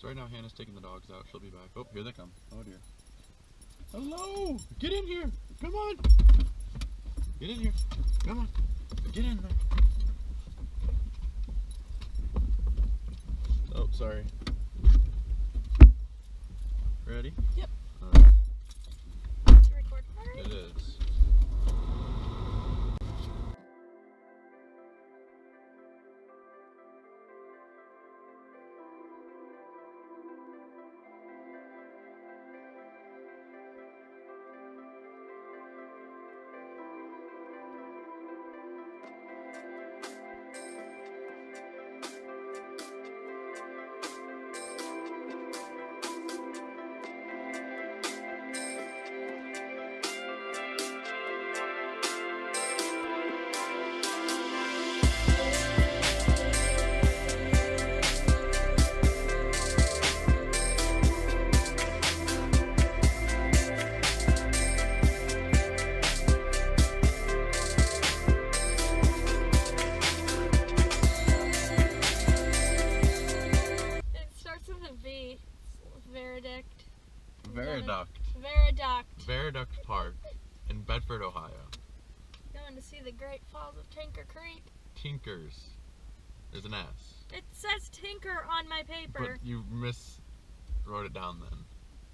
So right now Hannah's taking the dogs out. She'll be back. Oh, here they come. Oh dear. Hello! Get in here! Come on! Get in here! Come on! Get in there! Oh, sorry. Ready? Yep. Alright. To record already? It is. Viaduct Park in Bedford, Ohio. Going to see the Great Falls of Tinker Creek. Tinkers. There's an S. It says Tinker on my paper. But you wrote it down then.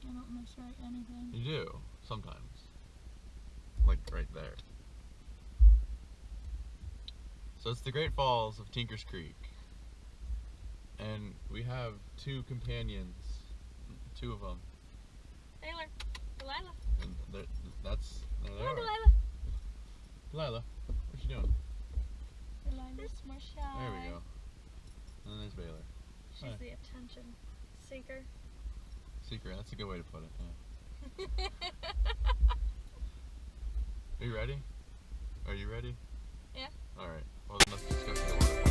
I don't miswrite anything. You do, sometimes. Like right there. So it's the Great Falls of Tinkers Creek. And we have two companions. Two of them. Taylor. Delilah. And there they are. Delilah. Delilah, what's she doing? Delilah's more shy. There we go. And then there's Baylor. She's the attention seeker. Seeker, that's a good way to put it, yeah. Are you ready? Are you ready? Yeah. Alright, well then let's discuss the waterfalls.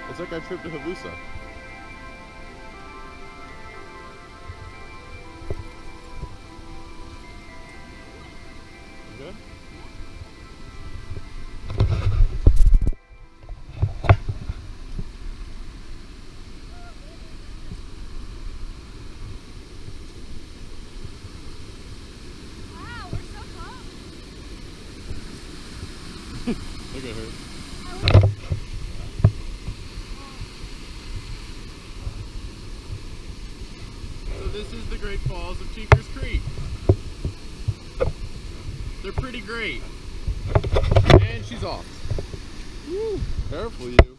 It's like our trip to Havusa. Look at her. So this is the Great Falls of Tinker's Creek. They're pretty great. And she's off. Woo, careful you.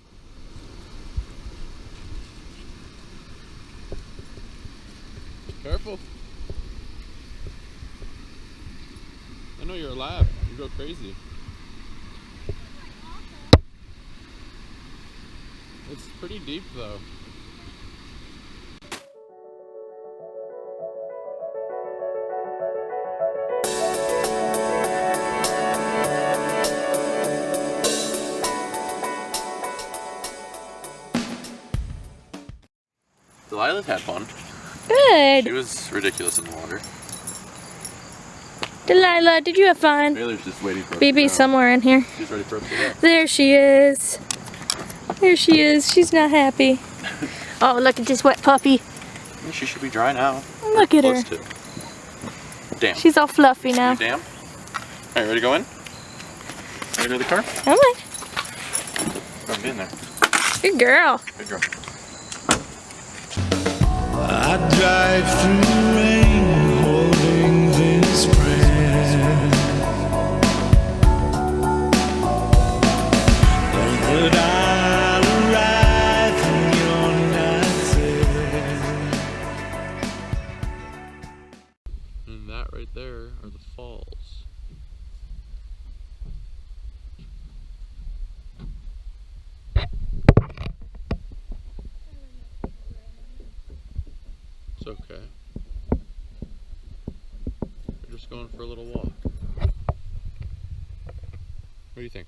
Careful. I know you're a lab. You go crazy. It's pretty deep though. Delilah had fun. Good. She was ridiculous in the water. Delilah, did you have fun? Baylor's just waiting for us. BB's somewhere in here. She's ready for us to go. There she is. There she is. She's not happy. Oh, look at this wet puppy. Yeah, she should be dry now. Look at her. Damn. She's all fluffy now. You damn. Alright, ready to go in? Ready to go to the car? Come on. Go get in there. Good girl. Good girl. I drive through the rain, holding this prayer. But I'll arrive when you're not there. And that right there are the falls. It's okay. We're just going for a little walk. What do you think?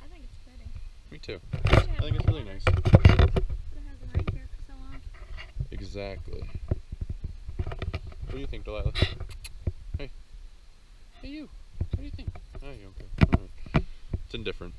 I think it's pretty. Me too. I think it's really nice. It hasn't rained here for so long. Exactly. What do you think, Delilah? Hey. Hey you. What do you think? Oh, you okay. Alright. It's indifferent.